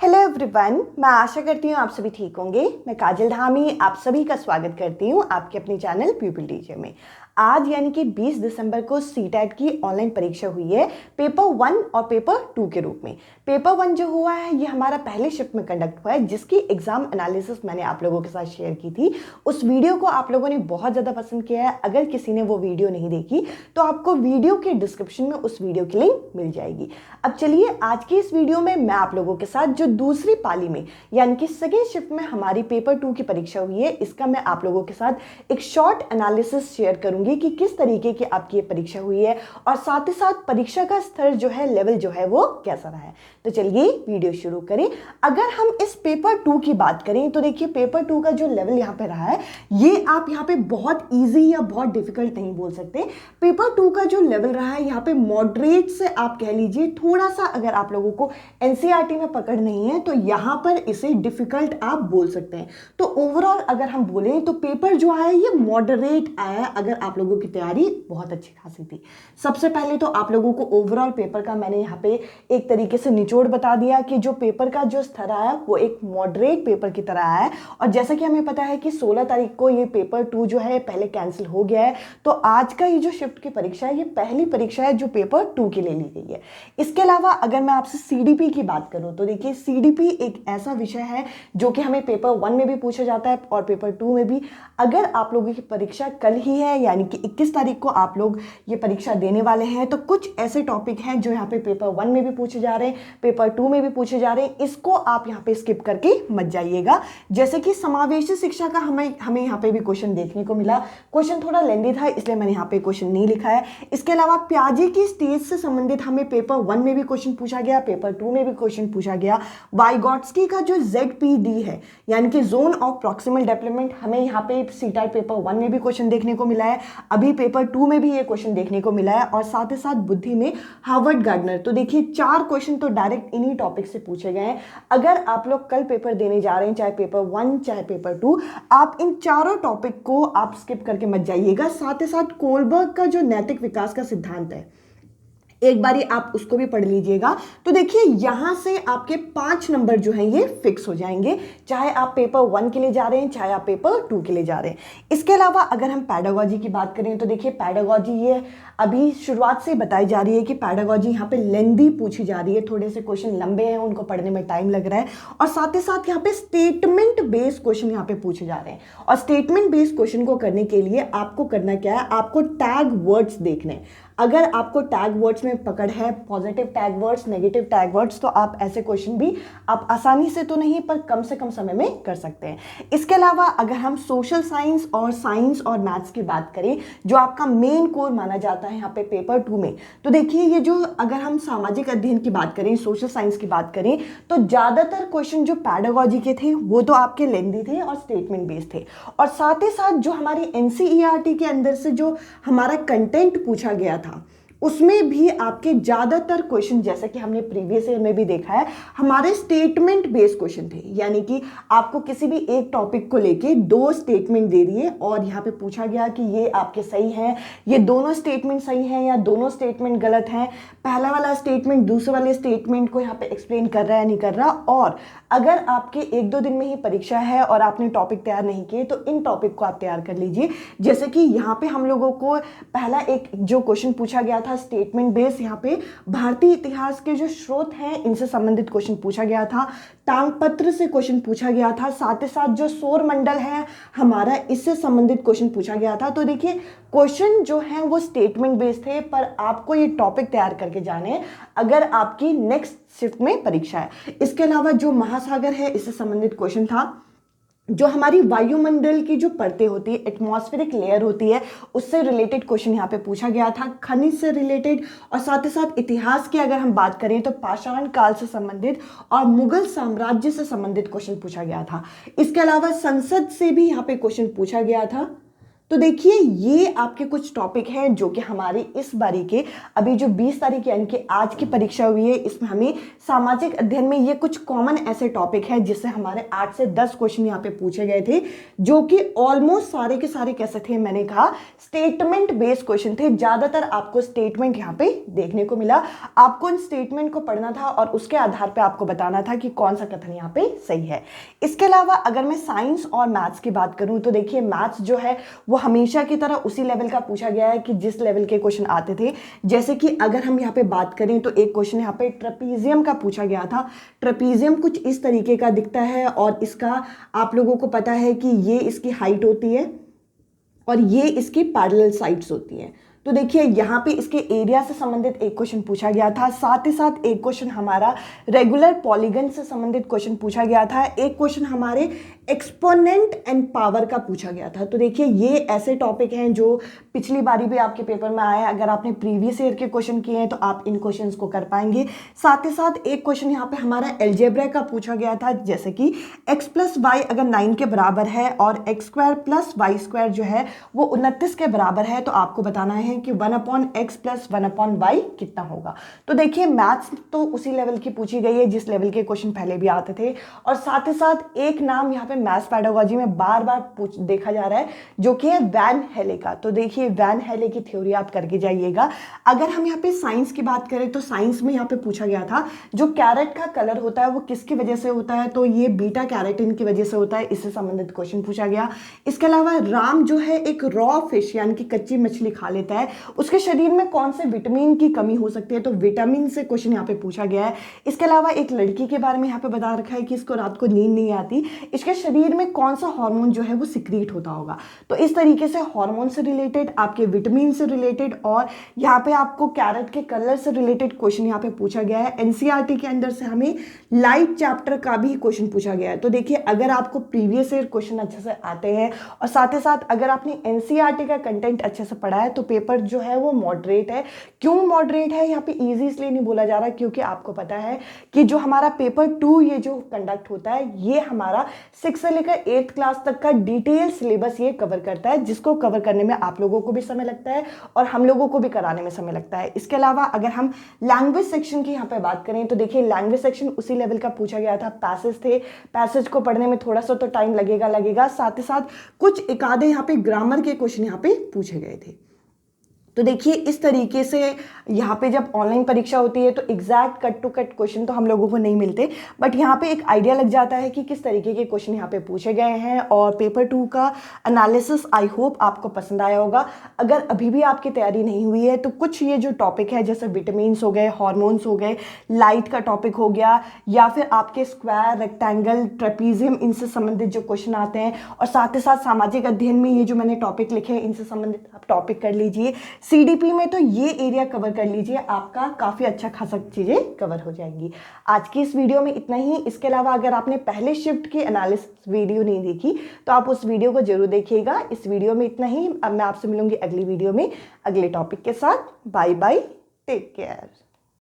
Hello everyone, मैं आशा करती हूँ आप सभी ठीक होंगे। मैं काजल धामी आप सभी का स्वागत करती हूँ आपके अपने चैनल पीपल टीचर में। आज यानी कि 20 दिसंबर को सीटेट की ऑनलाइन परीक्षा हुई है पेपर 1 और पेपर 2 के रूप में। पेपर 1 जो हुआ है ये हमारा पहले शिफ्ट में कंडक्ट हुआ है, जिसकी एग्जाम एनालिसिस मैंने आप लोगों के साथ शेयर की थी। उस वीडियो को आप लोगों ने बहुत ज़्यादा पसंद किया है। अगर किसी ने वो वीडियो नहीं देखी तो आपको वीडियो के डिस्क्रिप्शन में उस वीडियो की लिंक मिल जाएगी। अब चलिए आज की इस वीडियो में मैं आप लोगों के साथ जो दूसरी पाली में यानी कि सेकेंड शिफ्ट में हमारी पेपर 2 की परीक्षा हुई है, इसका मैं आप लोगों के साथ एक शॉर्ट एनालिसिस शेयर करूंगी कि किस तरीके की आपकी ये परीक्षा हुई है और साथ ही साथ परीक्षा का स्तर जो है, लेवल जो है वो कैसा रहा है। तो चलिए वीडियो शुरू करें। अगर हम इस पेपर 2 की बात करें तो देखिए पेपर 2 का जो लेवल यहाँ पे रहा है ये आप यहाँ पे बहुत इजी या बहुत डिफिकल्ट नहीं बोल सकते। पेपर 2 का जो लेवल रहा है यहाँ पे मॉडरेट से आप कह लीजिए, थोड़ा सा अगर आप लोगों को एनसीईआरटी में पकड़ नहीं है तो यहाँ पर इसे डिफिकल्ट आप बोल सकते हैं। तो ओवरऑल अगर हम बोलें तो पेपर जो आया ये मॉडरेट आया, अगर आप लोगों की तैयारी बहुत अच्छी खासी थी। सबसे पहले तो आप लोगों को ओवरऑल पेपर का मैंने यहाँ पे एक तरीके से निचोड़ बता दिया कि जो पेपर का जो स्तर आया वो एक मॉडरेट पेपर की तरह आया है। और जैसा कि हमें पता है कि 16 तारीख को ये पेपर 2 जो है पहले कैंसिल हो गया है, तो आज का ये जो शिफ्ट की परीक्षा है ये पहली परीक्षा है जो पेपर 2 के लिए ली गई है। इसके अलावा अगर मैं आपसे सीडीपी की बात करूं तो देखिए सीडीपी एक ऐसा विषय है जो कि हमें पेपर 1 में भी पूछा जाता है और पेपर 2 में भी। अगर आप लोगों की परीक्षा कल ही है यानी कि 21 तारीख को आप लोग ये परीक्षा देने वाले हैं, तो कुछ ऐसे टॉपिक हैं जो यहाँ पे पेपर 1 में भी पूछे जा रहे हैं, पेपर 2 में भी पूछे जा रहे हैं। इसको आप यहाँ पे स्किप करके मत जाइएगा। जैसे कि समावेशी शिक्षा का हमें यहाँ पे भी क्वेश्चन देखने को मिला। क्वेश्चन थोड़ा लेंदी था इसलिए मैंने यहाँ पे क्वेश्चन नहीं लिखा है। इसके अलावा प्याजे की स्टेज से संबंधित हमें पेपर 1 में भी क्वेश्चन पूछा गया, पेपर 2 में भी क्वेश्चन पूछा गया। वाइगॉट्स्की का जो ZPD है यानी कि जोन ऑफ प्रॉक्सिमल डेवलपमेंट, हमें यहाँ पे सीटेट पेपर 1 में भी क्वेश्चन देखने को मिला है, अभी पेपर 2 में भी ये क्वेश्चन देखने को मिला है। और साथ ही साथ बुद्धि में हार्वर्ड गार्डनर, तो देखिए 4 क्वेश्चन तो डायरेक्ट इन्हीं टॉपिक से पूछे गए हैं। अगर आप लोग कल पेपर देने जा रहे हैं, चाहे पेपर 1 चाहे पेपर 2, आप इन चारों टॉपिक को आप स्किप करके मत जाइएगा। साथ ही साथ कोलबर्ग का जो नैतिक विकास का सिद्धांत है एक बारी आप उसको भी पढ़ लीजिएगा। तो देखिए यहां से आपके 5 नंबर जो हैं ये फिक्स हो जाएंगे, चाहे आप पेपर 1 के लिए जा रहे हैं चाहे आप पेपर 2 के लिए जा रहे हैं। इसके अलावा अगर हम पैडागॉजी की बात करें तो देखिए पैडागॉजी ये अभी शुरुआत से बताई जा रही है कि पैडागॉजी यहाँ पे लेंदी पूछी जा रही है, थोड़े से क्वेश्चन लंबे हैं, उनको पढ़ने में टाइम लग रहा है। और साथ ही साथ यहाँ पे स्टेटमेंट बेस्ड क्वेश्चन यहाँ पे पूछे जा रहे हैं। और स्टेटमेंट बेस्ड क्वेश्चन को करने के लिए आपको करना क्या है, आपको टैग वर्ड्स देखने हैं। अगर आपको टैग वर्ड्स में पकड़ है, positive tag words, negative tag words, तो आप ऐसे क्वेश्चन भी आप आसानी से तो नहीं पर कम से कम समय में कर सकते हैं। इसके अलावा अगर हम सोशल साइंस और मैथ्स की बात करें जो आपका मेन कोर माना जाता है यहाँ पे पेपर 2 में, तो देखिए ये जो अगर हम सामाजिक अध्ययन की बात करें, सोशल साइंस की बात करें, तो ज़्यादातर क्वेश्चन जो पैडागॉजी के थे वो तो आपके लेंदी थे और स्टेटमेंट बेस्ड थे। और साथ ही साथ जो हमारी एनसीईआरटी के अंदर से जो हमारा कंटेंट पूछा गया था उसमें भी आपके ज्यादातर क्वेश्चन, जैसा कि हमने प्रीवियस ईयर में भी देखा है, हमारे स्टेटमेंट बेस्ड क्वेश्चन थे। यानी कि आपको किसी भी एक टॉपिक को लेके 2 स्टेटमेंट दे दिए और यहाँ पे पूछा गया कि ये आपके सही हैं, ये दोनों स्टेटमेंट सही हैं या दोनों स्टेटमेंट गलत हैं, पहला वाला स्टेटमेंट दूसरे वाले स्टेटमेंट को यहाँ पे एक्सप्लेन कर रहा है नहीं कर रहा। और अगर आपके 1-2 दिन में ही परीक्षा है और आपने टॉपिक तैयार नहीं किए तो इन टॉपिक को आप तैयार कर लीजिए। जैसे कि यहाँ पे हम लोगों को पहला एक जो क्वेश्चन पूछा गया था स्टेटमेंट बेस, यहाँ पे भारतीय इतिहास के जो स्रोत हैं इनसे संबंधित क्वेश्चन पूछा गया था, तांगपत्र से क्वेश्चन पूछा गया था, साथ ही साथ जो सौर मंडल है हमारा इससे संबंधित क्वेश्चन पूछा गया था। तो देखिए क्वेश्चन जो है वो स्टेटमेंट बेस्ड थे, पर आपको ये टॉपिक तैयार करके जाने हैं अगर आपकी नेक्स्ट शिफ्ट में परीक्षा है। इसके अलावा जो महासागर है इससे संबंधित क्वेश्चन था, जो हमारी वायुमंडल की जो परतें होती है, एटमॉस्फेरिक लेयर होती है, उससे रिलेटेड क्वेश्चन यहाँ पे पूछा गया था, खनिज से रिलेटेड। और साथ ही साथ इतिहास की अगर हम बात करें तो पाषाण काल से संबंधित और मुगल साम्राज्य से संबंधित क्वेश्चन पूछा गया था। इसके अलावा संसद से भी यहाँ पे क्वेश्चन पूछा गया था। तो देखिए ये आपके कुछ टॉपिक हैं जो कि हमारी इस बारी के अभी जो 20 तारीख यानी कि आज की परीक्षा हुई है, इसमें हमें सामाजिक अध्ययन में ये कुछ कॉमन ऐसे टॉपिक हैं जिससे हमारे 8 से 10 क्वेश्चन यहाँ पे पूछे गए थे, जो कि ऑलमोस्ट सारे के सारे कैसे थे, मैंने कहा स्टेटमेंट बेस्ड क्वेश्चन थे। ज्यादातर आपको स्टेटमेंट यहाँ पे देखने को मिला, आपको इन स्टेटमेंट को पढ़ना था और उसके आधार पर आपको बताना था कि कौन सा कथन यहाँ पे सही है। इसके अलावा अगर मैं साइंस और मैथ्स की बात करूं तो देखिए मैथ्स जो है वो हमेशा की तरह उसी लेवल का पूछा गया है कि जिस लेवल के क्वेश्चन आते थे। जैसे कि अगर हम यहाँ पे बात करें तो एक क्वेश्चन यहाँ पे ट्रेपीजियम का पूछा गया था। ट्रेपीजियम कुछ इस तरीके का दिखता है और इसका आप लोगों को पता है कि ये इसकी हाइट होती है और ये इसकी पैरेलल साइड्स होती हैं। तो देखिए यहाँ पे इसके एरिया से संबंधित एक क्वेश्चन पूछा गया था, साथ ही साथ एक क्वेश्चन हमारा रेगुलर पॉलीगन से संबंधित क्वेश्चन पूछा गया था, एक क्वेश्चन हमारे एक्सपोनेंट एंड पावर का पूछा गया था। तो देखिए ये ऐसे टॉपिक हैं जो पिछली बारी भी आपके पेपर में आया है। अगर आपने प्रीवियस ईयर के क्वेश्चन किए हैं तो आप इन क्वेश्चंस को कर पाएंगे। साथ ही साथ एक क्वेश्चन यहाँ पे हमारा एल्जेब्रा का पूछा गया था, जैसे कि x प्लस वाई अगर 9 के बराबर है और X square plus Y square जो है वो 29 के बराबर है, तो आपको बताना है कि 1/x प्लस 1/y कितना होगा। तो देखिए मैथ्स तो उसी लेवल की पूछी गई है जिस लेवल के क्वेश्चन पहले भी आते थे, और साथ ही साथ एक नाम यहाँ पे मैथ्स पेडागोजी में बार बार देखा जा रहा है जो कि है वैन हेले का। तो देखिए वैन हेले की थ्योरी आप करके जाइएगा। अगर हम यहाँ पे साइंस की बात करें तो साइंस में यहाँ पे पूछा गया था जो कैरेट का कलर होता है वो किसकी वजह से होता है, तो ये बीटा कैरोटीन की वजह से होता है, इससे संबंधित क्वेश्चन पूछा गया। इसके अलावा राम जो है एक रॉ फिश यानी कि कच्ची मछली खा लेता है, उसके शरीर में कौन से विटामिन की कमी हो सकती है, तो विटामिन से क्वेश्चन यहाँ पे पूछा गया है। इसके अलावा एक लड़की के बारे में यहाँ पे बता रखा है कि इसको रात को नींद नहीं आती, इसके शरीर में कौन सा हार्मोन जो है वो सिक्रीट होता होगा। तो इस तरीके से हार्मोन से रिलेटेड, आपके विटामिन से रिलेटेड और यहाँ पे आपको कैरेट के कलर से रिलेटेड क्वेश्चन यहाँ पे पूछा गया है। एनसीईआरटी के अंदर से हमें लाइट चैप्टर का भी क्वेश्चन पूछा गया है। तो देखिए अगर आपको प्रीवियस ईयर क्वेश्चन अच्छे से आते हैं और साथ ही साथ अगर आपने एनसीईआरटी का कंटेंट अच्छे से पढ़ा है तो पेपर जो है वो मॉडरेट है। क्यों मॉडरेट है, यहाँ पे इजी इसलिए नहीं बोला जा रहा क्योंकि आपको पता है कि जो हमारा पेपर 2 ये जो कंडक्ट होता है ये हमारा 6 से लेकर 8th क्लास तक का डिटेल सिलेबस ये कवर करता है, जिसको कवर करने में आप लोगों को भी समय लगता है और हम लोगों को भी कराने में समय लगता है। इसके अलावा अगर हम लैंग्वेज सेक्शन की यहाँ पे बात करें तो देखिए लैंग्वेज सेक्शन उसी लेवल का पूछा गया था। पैसेज थे, पैसेज को पढ़ने में थोड़ा सा तो टाइम लगेगा। साथ ही साथ कुछ एक आधे यहाँ पे ग्रामर के क्वेश्चन यहाँ पे पूछे गए थे। तो देखिए इस तरीके से यहाँ पे जब ऑनलाइन परीक्षा होती है तो exact cut to cut question तो हम लोगों को नहीं मिलते, बट यहाँ पे एक आइडिया लग जाता है कि किस तरीके के क्वेश्चन यहाँ पे पूछे गए हैं। और पेपर 2 का एनालिसिस आई होप आपको पसंद आया होगा। अगर अभी भी आपकी तैयारी नहीं हुई है तो कुछ ये जो टॉपिक है जैसे विटामिन्स हो गए, हॉर्मोन्स हो गए, लाइट का टॉपिक हो गया, या फिर आपके स्क्वायर, रेक्टेंगल, ट्रेपीजियम, इनसे संबंधित जो क्वेश्चन आते हैं, और साथ ही साथ सामाजिक अध्ययन में ये जो मैंने टॉपिक लिखे हैं इनसे संबंधित आप टॉपिक कर लीजिए। सीडीपी में तो ये एरिया कवर कर लीजिए, आपका काफ़ी अच्छा खासा चीज़ें कवर हो जाएंगी। आज की इस वीडियो में इतना ही। इसके अलावा अगर आपने पहले शिफ्ट की एनालिसिस वीडियो नहीं देखी तो आप उस वीडियो को जरूर देखिएगा। इस वीडियो में इतना ही। अब मैं आपसे मिलूंगी अगली वीडियो में अगले टॉपिक के साथ। Bye bye, take care.